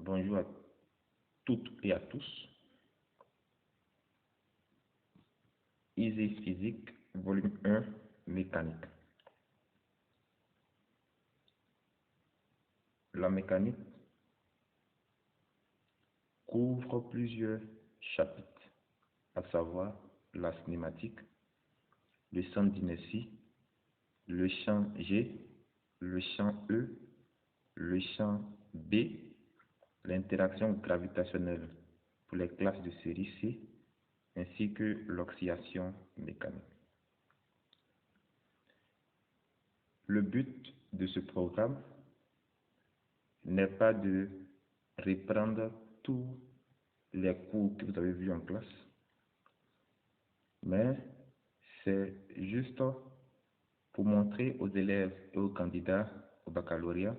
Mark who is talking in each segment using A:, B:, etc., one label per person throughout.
A: Bonjour à toutes et à tous. Easy Physique, volume 1, mécanique. La mécanique couvre plusieurs chapitres, à savoir la cinématique, le champ d'inertie, le champ G, le champ E, le champ B, l'interaction gravitationnelle pour les classes de série C, ainsi que l'oxydation mécanique. Le but de ce programme n'est pas de reprendre tous les cours que vous avez vus en classe, mais c'est juste pour montrer aux élèves et aux candidats au baccalauréat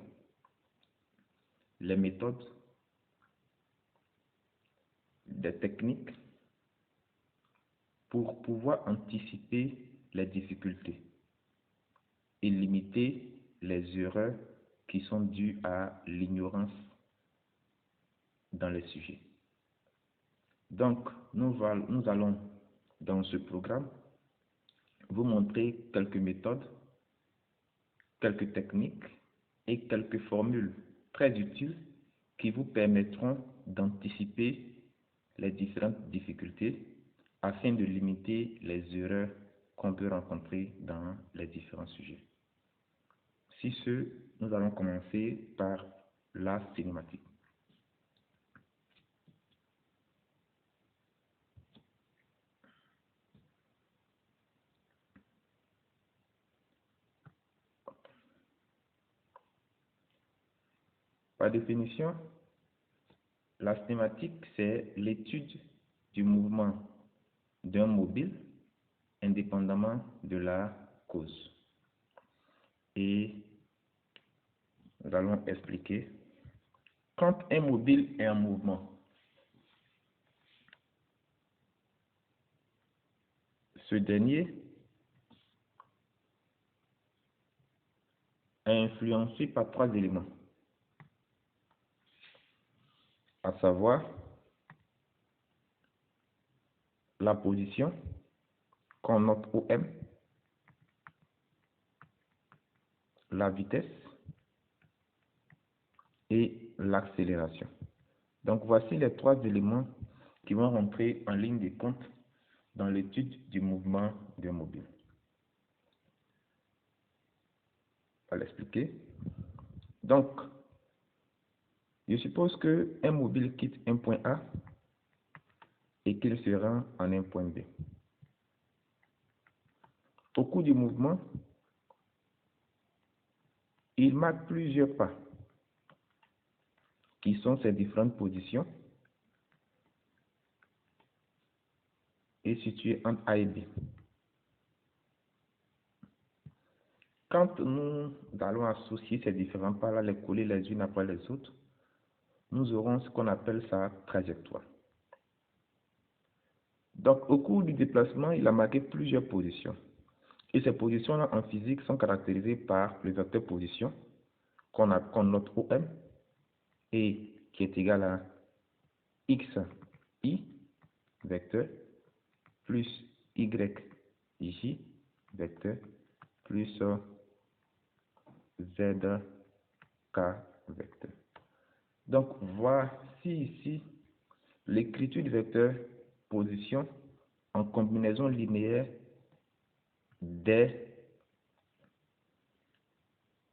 A: les méthodes, des techniques pour pouvoir anticiper les difficultés et limiter les erreurs qui sont dues à l'ignorance dans les sujets. Donc, nous allons dans ce programme vous montrer quelques méthodes, quelques techniques et quelques formules très utiles qui vous permettront d'anticiper les différentes difficultés afin de limiter les erreurs qu'on peut rencontrer dans les différents sujets. Si ce, nous allons commencer par la cinématique. Par définition, la cinématique, c'est l'étude du mouvement d'un mobile indépendamment de la cause. Et nous allons expliquer. Quand un mobile est en mouvement, ce dernier est influencé par trois éléments, à savoir la position qu'on note OM, la vitesse et l'accélération. Donc voici les trois éléments qui vont rentrer en ligne de compte dans l'étude du mouvement d'un mobile. On va l'expliquer. Donc, je suppose qu'un mobile quitte un point A et qu'il se rend en un point B. Au cours du mouvement, il marque plusieurs pas, qui sont ses différentes positions, et situées entre A et B. Quand nous allons associer ces différents pas-là, les coller les unes après les autres, nous aurons ce qu'on appelle sa trajectoire. Donc, au cours du déplacement, il a marqué plusieurs positions. Et ces positions-là, en physique, sont caractérisées par le vecteur position, qu'on note OM, et qui est égal à XI, vecteur, plus YJ, vecteur, plus ZK, vecteur. Donc, voici ici l'écriture du vecteur position en combinaison linéaire des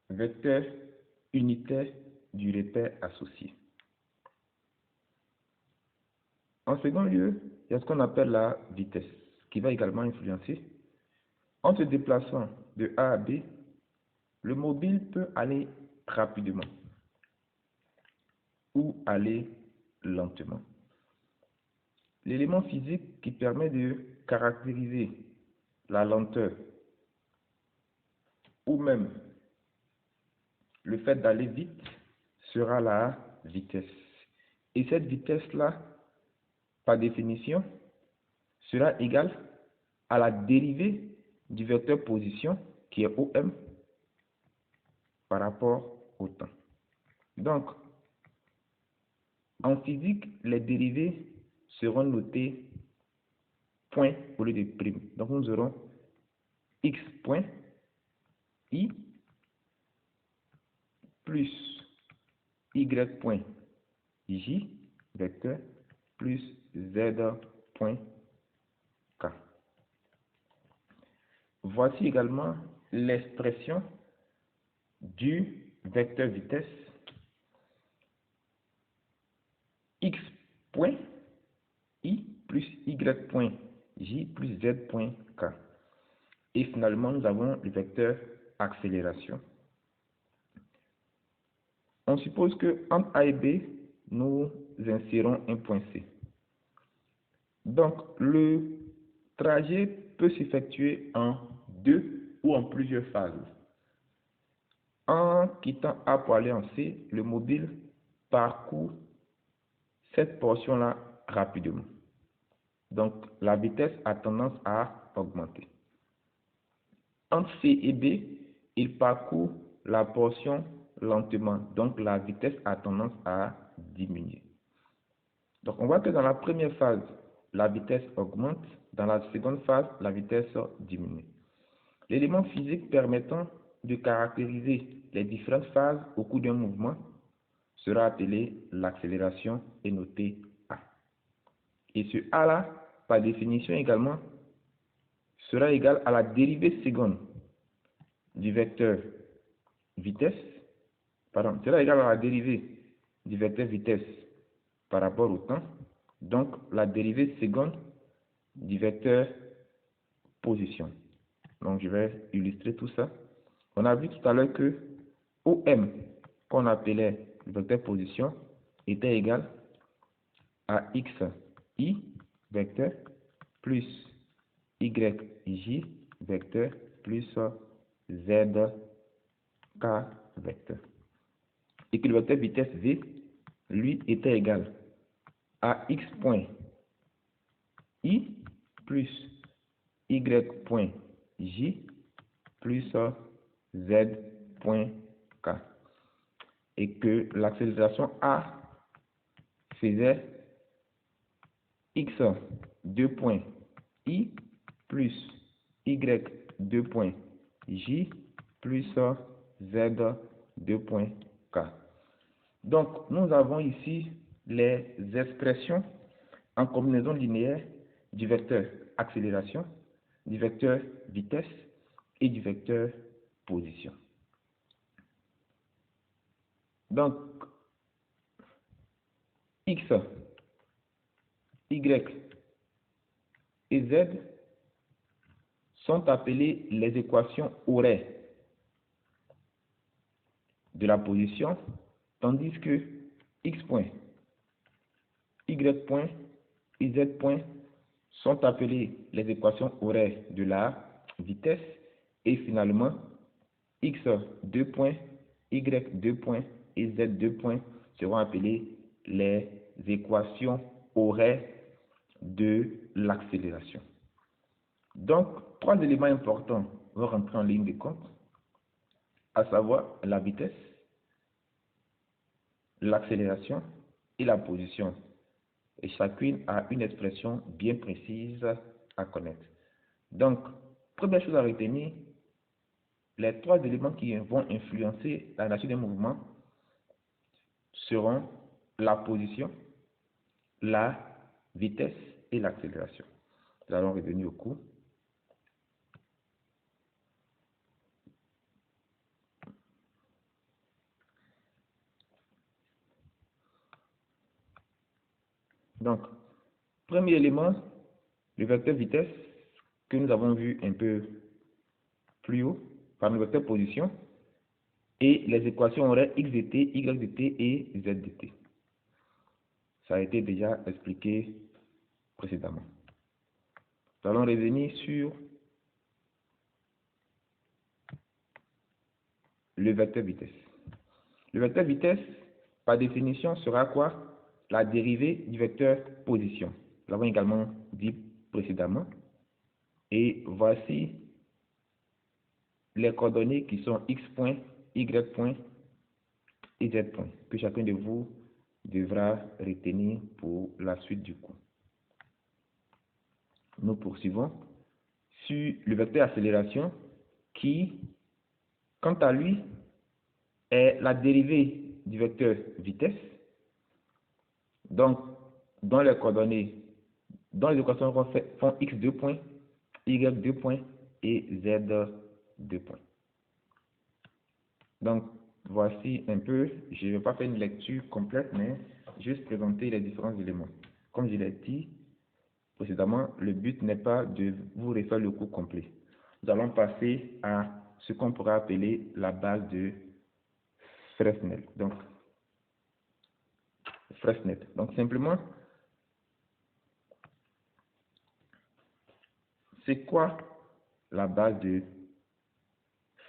A: vecteurs unitaires du repère associé. En second lieu, il y a ce qu'on appelle la vitesse, qui va également influencer. En se déplaçant de A à B, le mobile peut aller rapidement ou aller lentement. L'élément physique qui permet de caractériser la lenteur ou même le fait d'aller vite sera la vitesse. Et cette vitesse-là, par définition, sera égale à la dérivée du vecteur position qui est OM par rapport au temps. Donc, En physique, les dérivés seront notés point au lieu de prime. Donc nous aurons x point i plus y point j vecteur plus z point k. Voici également l'expression du vecteur vitesse x point i plus y point j plus z point k. Et finalement, nous avons le vecteur accélération. On suppose que entre A et B, nous insérons un point C. Donc, le trajet peut s'effectuer en 2 ou en plusieurs phases. En quittant A pour aller en C, le mobile parcourt cette portion-là rapidement. Donc, la vitesse a tendance à augmenter. Entre C et B, il parcourt la portion lentement. Donc, la vitesse a tendance à diminuer. Donc, on voit que dans la première phase, la vitesse augmente. Dans la seconde phase, la vitesse diminue. L'élément physique permettant de caractériser les différentes phases au cours d'un mouvement sera appelé l'accélération et noté A. Et ce A-là, par définition également, sera égal à la dérivée seconde du vecteur vitesse, sera égal à la dérivée du vecteur vitesse par rapport au temps, donc la dérivée seconde du vecteur position. Donc je vais illustrer tout ça. On a vu tout à l'heure que OM, qu'on appelait le vecteur position, était égal à xi vecteur plus yj vecteur plus zk vecteur. Et que le vecteur vitesse v, lui, était égal à x point i plus y point j plus z point k. Et que l'accélération a faisait x 2 point i plus y 2 point j plus z 2 point k. Donc, nous avons ici les expressions en combinaison linéaire du vecteur accélération, du vecteur vitesse et du vecteur position. Donc, x, y et z sont appelées les équations horaires de la position, tandis que x point, y point et z point sont appelées les équations horaires de la vitesse, et finalement x 2 points, y 2 points et z 2 points seront appelées les équations horaires de l'accélération. Donc, 3 éléments importants vont rentrer en ligne de compte, à savoir la vitesse, l'accélération et la position. Et chacune a une expression bien précise à connaître. Donc, première chose à retenir, les 3 éléments qui vont influencer la nature d'un mouvement seront la position, la vitesse et l'accélération. Nous allons revenir au cours. Donc, premier élément, le vecteur vitesse que nous avons vu un peu plus haut par le vecteur position et les équations horaires x de t, y de t et z de t. Ça a été déjà expliqué précédemment. Nous allons revenir sur le vecteur vitesse. Le vecteur vitesse, par définition, sera quoi? La dérivée du vecteur position. Nous l'avons également dit précédemment. Et voici les coordonnées qui sont x point, y point et z point, que chacun de vous devra retenir pour la suite du cours. Nous poursuivons sur le vecteur accélération qui, quant à lui, est la dérivée du vecteur vitesse. Donc, dans les coordonnées, dans les équations qu'on fait, font x 2 points, y 2 points et z 2 points. Donc, voici un peu, je ne vais pas faire une lecture complète, mais juste présenter les différents éléments. Comme je l'ai dit précédemment, le but n'est pas de vous refaire le cours complet. Nous allons passer à ce qu'on pourrait appeler la base de Fresnel. Donc, simplement, c'est quoi la base de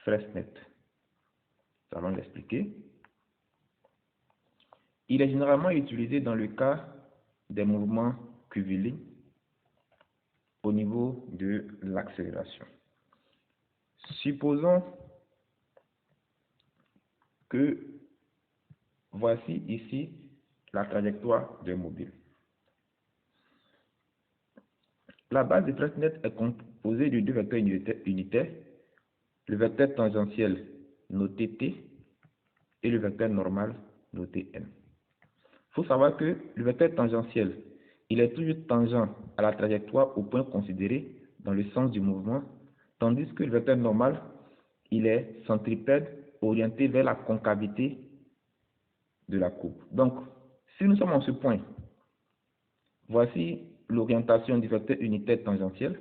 A: Fresnel? Nous allons l'expliquer. Il est généralement utilisé dans le cas des mouvements curvilignés au niveau de l'accélération. Supposons que voici ici la trajectoire d'un mobile. La base de Fresnel est composée de deux vecteurs unitaires, le vecteur tangentiel noté T et le vecteur normal noté N. Il faut savoir que le vecteur tangentiel, il est toujours tangent à la trajectoire au point considéré dans le sens du mouvement, tandis que le vecteur normal, il est centripède orienté vers la concavité de la courbe. Donc, si nous sommes en ce point, voici l'orientation du vecteur unitaire tangentiel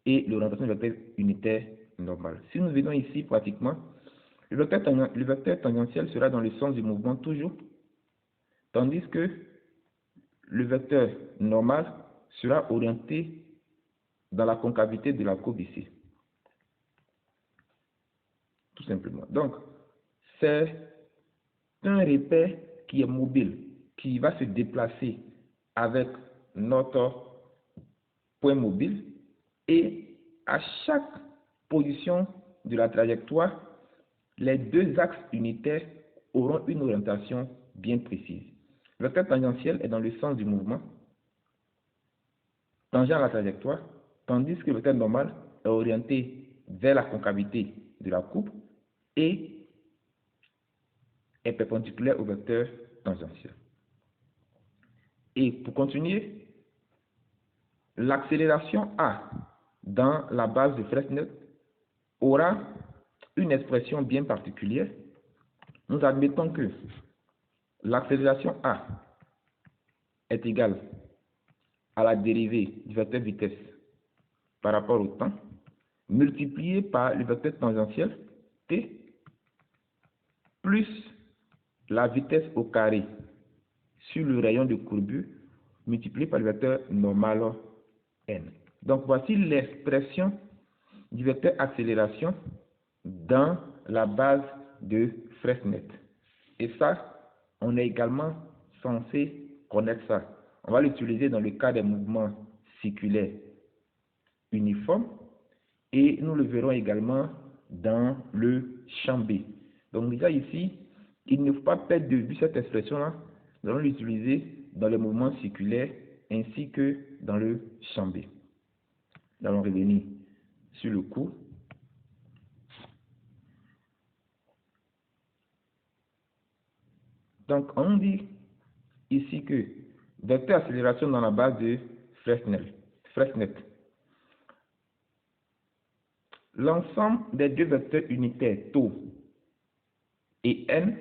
A: et l'orientation du vecteur unitaire normal. Si nous venons ici, pratiquement, le vecteur tangentiel sera dans le sens du mouvement toujours, tandis que le vecteur normal sera orienté dans la concavité de la courbe ici. Tout simplement. Donc, c'est un repère qui est mobile, qui va se déplacer avec notre point mobile et à chaque position de la trajectoire, les deux axes unitaires auront une orientation bien précise. Le vecteur tangentiel est dans le sens du mouvement, tangent à la trajectoire, tandis que le vecteur normal est orienté vers la concavité de la courbe et est perpendiculaire au vecteur tangentiel. Et pour continuer, l'accélération A dans la base de Fresnel aura une expression bien particulière. Nous admettons que l'accélération A est égale à la dérivée du vecteur vitesse par rapport au temps, multiplié par le vecteur tangentiel T, plus la vitesse au carré sur le rayon de courbure, multiplié par le vecteur normal N. Donc, voici l'expression du vecteur accélération dans la base de Fresnel. Et ça, on est également censé connaître ça. On va l'utiliser dans le cas des mouvements circulaires uniformes et nous le verrons également dans le champ B. Donc déjà ici, il ne faut pas perdre de vue cette expression-là. Nous allons l'utiliser dans les mouvements circulaires ainsi que dans le champ B. Nous allons revenir sur le cours. Donc, on dit ici que vecteur accélération dans la base de Fresnel. L'ensemble des deux vecteurs unitaires tau et n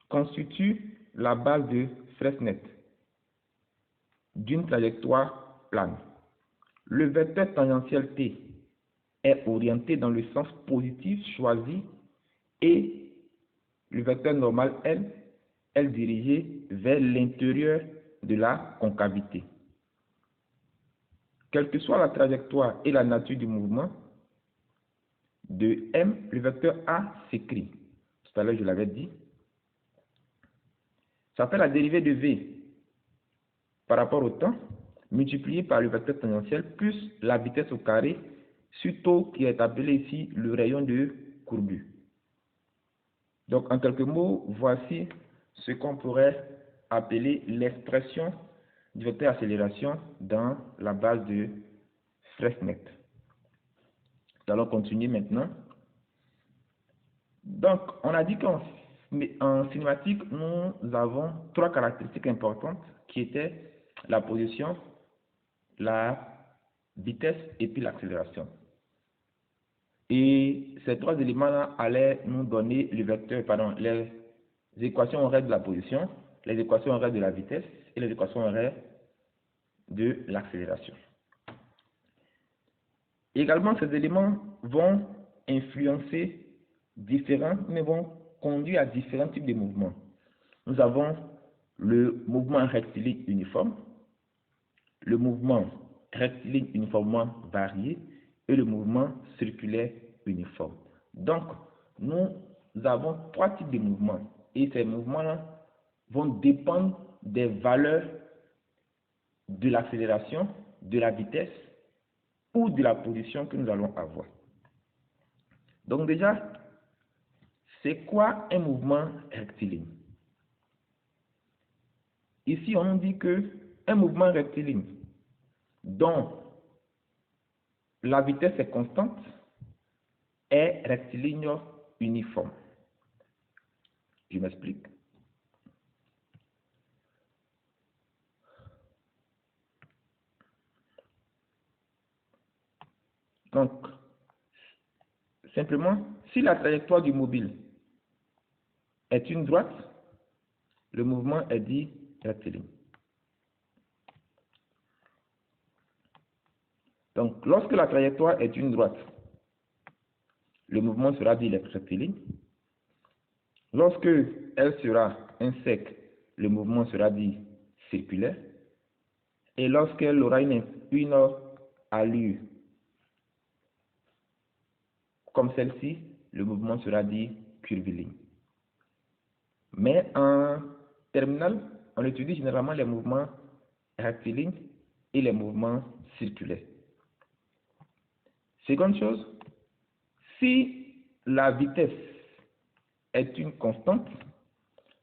A: constitue la base de Fresnel d'une trajectoire plane. Le vecteur tangentiel t est orienté dans le sens positif choisi et le vecteur normal L est dirigé vers l'intérieur de la concavité. Quelle que soit la trajectoire et la nature du mouvement, de M, le vecteur A s'écrit. Tout à l'heure, je l'avais dit. Ça fait la dérivée de V par rapport au temps, multiplié par le vecteur tangentiel, plus la vitesse au carré, sur tau qui est appelé ici le rayon de courbure. Donc, en quelques mots, voici ce qu'on pourrait appeler l'expression du vecteur accélération dans la base de Fresnel. Nous allons continuer maintenant. Donc, on a dit qu'en cinématique, nous avons trois caractéristiques importantes qui étaient la position, la vitesse et puis l'accélération. Et ces trois éléments-là allaient nous donner les équations horaires de la position, les équations horaires de la vitesse et les équations horaires de l'accélération. Également, ces éléments vont influencer mais vont conduire à différents types de mouvements. Nous avons le mouvement rectiligne uniforme, le mouvement rectiligne uniformément varié et le mouvement circulaire uniforme. Donc, nous avons trois types de mouvements et ces mouvements-là vont dépendre des valeurs de l'accélération, de la vitesse ou de la position que nous allons avoir. Donc déjà, c'est quoi un mouvement rectiligne? Ici, on nous dit que un mouvement rectiligne dont la vitesse est constante est rectiligne uniforme. Je m'explique. Donc, simplement, si la trajectoire du mobile est une droite, le mouvement est dit rectiligne. Donc, lorsque la trajectoire est une droite, le mouvement sera dit rectiligne. Lorsque elle sera un cercle, le mouvement sera dit circulaire. Et lorsqu'elle aura une allure comme celle-ci, le mouvement sera dit curviligne. Mais en terminale, on étudie généralement les mouvements rectilignes et les mouvements circulaires. Seconde chose, si la vitesse est une constante,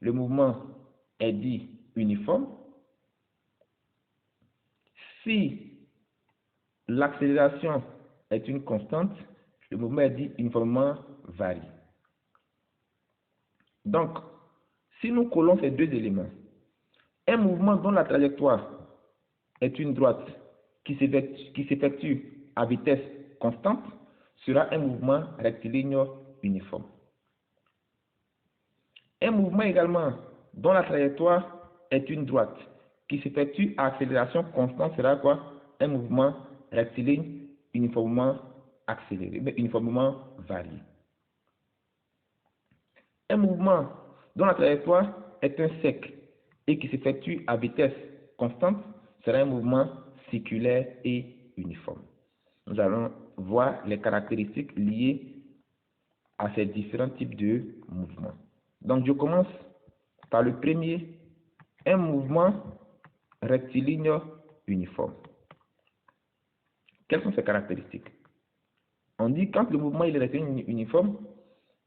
A: le mouvement est dit uniforme. Si l'accélération est une constante, le mouvement est dit uniformément varié. Donc, si nous collons ces deux éléments, un mouvement dont la trajectoire est une droite qui s'effectue à vitesse constante sera un mouvement rectiligne uniforme. Un mouvement également dont la trajectoire est une droite qui s'effectue à accélération constante sera quoi? Un mouvement rectiligne uniformément accéléré, mais uniformément varié. Un mouvement dont la trajectoire est un cercle et qui s'effectue à vitesse constante sera un mouvement circulaire et uniforme. Nous allons voir les caractéristiques liées à ces différents types de mouvements. Donc, je commence par le premier, un mouvement rectiligne uniforme. Quelles sont ces caractéristiques? On dit quand le mouvement est rectiligne uniforme,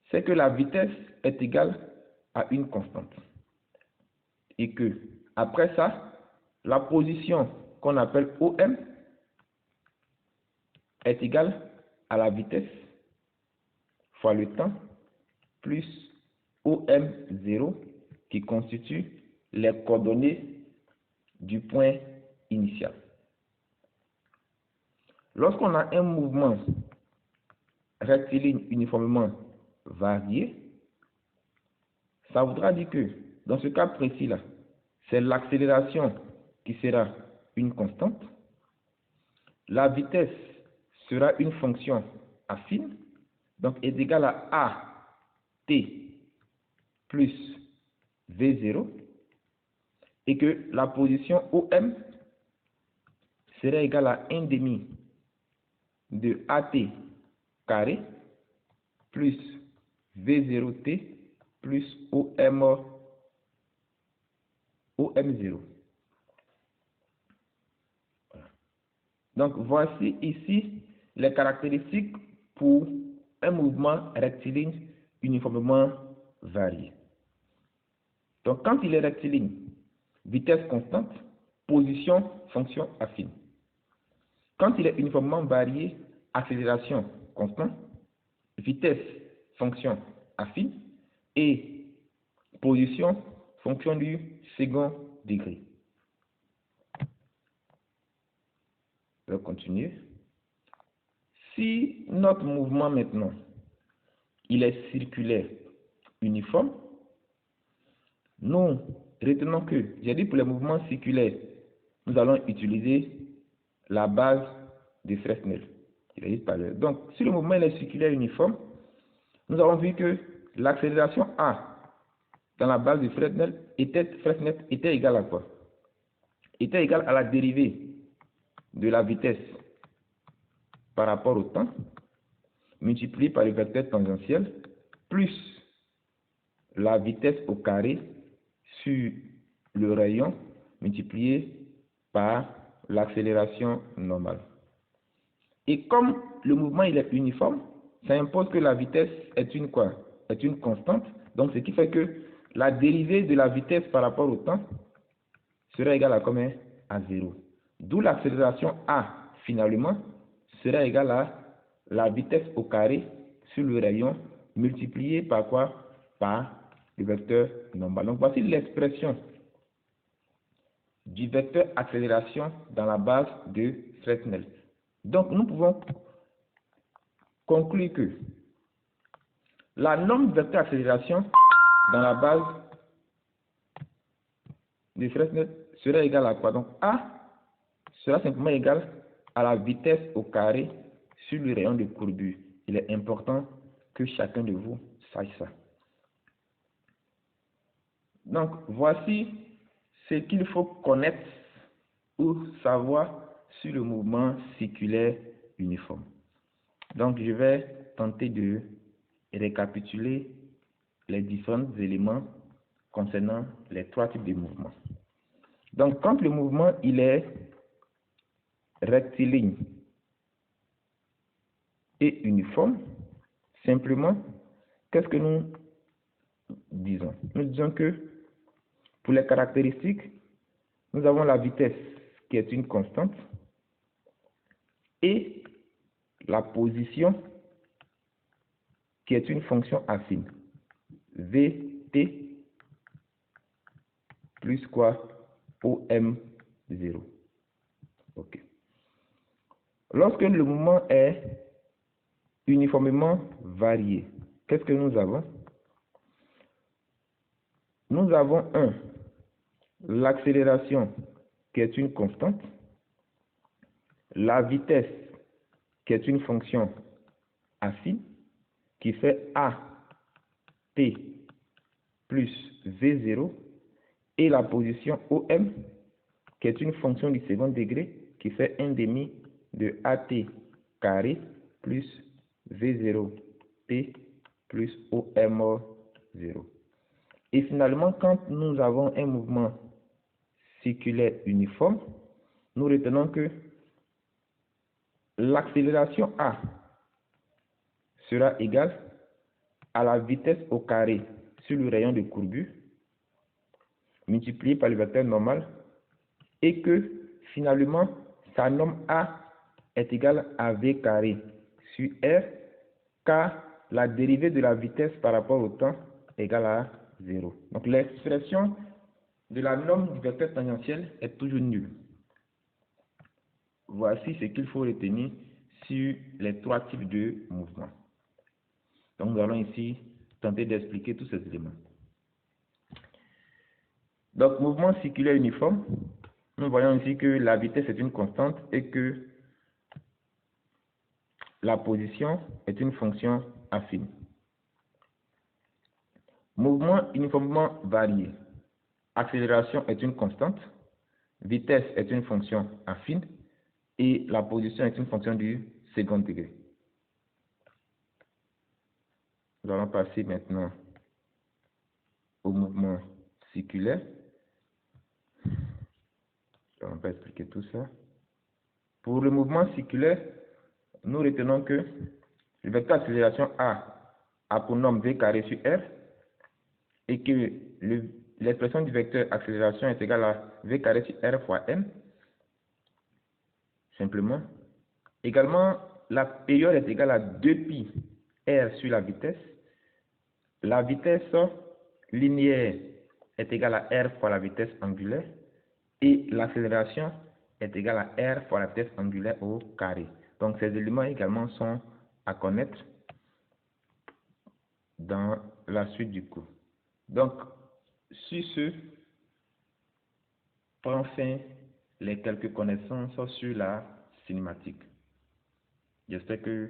A: c'est que la vitesse est égale à une constante. Et que, après ça, la position qu'on appelle OM est égale à la vitesse fois le temps plus OM0 qui constitue les coordonnées du point initial. Lorsqu'on a un mouvement rectiligne uniformément varié, ça voudra dire que dans ce cas précis-là, c'est l'accélération qui sera une constante, la vitesse sera une fonction affine, donc est égale à AT plus V0, et que la position OM serait égale à 1 demi de AT carré plus V0T plus OM0. Voilà. Donc, voici ici les caractéristiques pour un mouvement rectiligne uniformément varié. Donc, quand il est rectiligne, vitesse constante, position, fonction affine. Quand il est uniformément varié, accélération constante, vitesse, fonction affine et position, fonction du second degré. Je vais continuer. Si notre mouvement maintenant, il est circulaire, uniforme, nous retenons que, j'ai dit pour les mouvements circulaires, nous allons utiliser la base de Fresnel. Donc, si le mouvement est circulaire uniforme, nous avons vu que l'accélération A dans la base de Fresnel était égale à quoi? Était égale à la dérivée de la vitesse par rapport au temps, multiplié par le vecteur tangentiel, plus la vitesse au carré sur le rayon, multiplié par l'accélération normale. Et comme le mouvement il est uniforme, ça impose que la vitesse est une quoi? Est une constante. Donc, ce qui fait que la dérivée de la vitesse par rapport au temps sera égale à combien? À 0. D'où l'accélération A, finalement, sera égale à la vitesse au carré sur le rayon multiplié par quoi? Par le vecteur normal. Donc, voici l'expression du vecteur accélération dans la base de Fresnel. Donc, nous pouvons conclure que la norme de vecteur accélération dans la base de Fresnel sera égale à quoi? Donc, A sera simplement égal à la vitesse au carré sur le rayon de courbure. Il est important que chacun de vous sache ça. Donc, voici ce qu'il faut connaître ou savoir sur le mouvement circulaire uniforme. Donc, je vais tenter de récapituler les différents éléments concernant les trois types de mouvements. Donc, quand le mouvement il est rectiligne et uniforme, simplement, qu'est-ce que nous disons? Nous disons que pour les caractéristiques, nous avons la vitesse qui est une constante et la position qui est une fonction affine. Vt plus quoi? OM0. Ok. Lorsque le mouvement est uniformément varié, qu'est-ce que nous avons? Nous avons l'accélération qui est une constante, la vitesse qui est une fonction affine qui fait AT plus V0 et la position OM qui est une fonction du second degré qui fait 1 demi de AT carré plus V0T plus OM0. Et finalement, quand nous avons un mouvement circulaire uniforme, nous retenons que l'accélération A sera égale à la vitesse au carré sur le rayon de courbure multiplié par le vecteur normal et que finalement sa norme A est égale à V carré sur R car la dérivée de la vitesse par rapport au temps est égale à 0. Donc l'expression de la norme du vecteur tangentiel est toujours nulle. Voici ce qu'il faut retenir sur les trois types de mouvements. Donc nous allons ici tenter d'expliquer tous ces éléments. Donc mouvement circulaire uniforme, nous voyons ici que la vitesse est une constante et que la position est une fonction affine. Mouvement uniformément varié, accélération est une constante, vitesse est une fonction affine et la position est une fonction du second degré. Nous allons passer maintenant au mouvement circulaire. Je ne vais pas expliquer tout ça. Pour le mouvement circulaire, nous retenons que le vecteur d'accélération A a pour norme V carré sur R et que l'expression du vecteur accélération est égale à v carré sur r fois m, simplement. Également, la période est égale à 2pi r sur la vitesse. La vitesse linéaire est égale à r fois la vitesse angulaire. Et l'accélération est égale à r fois la vitesse angulaire au carré. Donc, ces éléments également sont à connaître dans la suite du cours. Donc, sur ce, prend fin les quelques connaissances sur la cinématique. J'espère que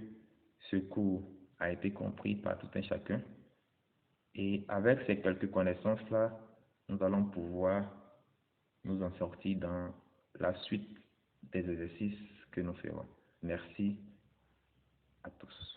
A: ce cours a été compris par tout un chacun. Et avec ces quelques connaissances-là, nous allons pouvoir nous en sortir dans la suite des exercices que nous ferons. Merci à tous.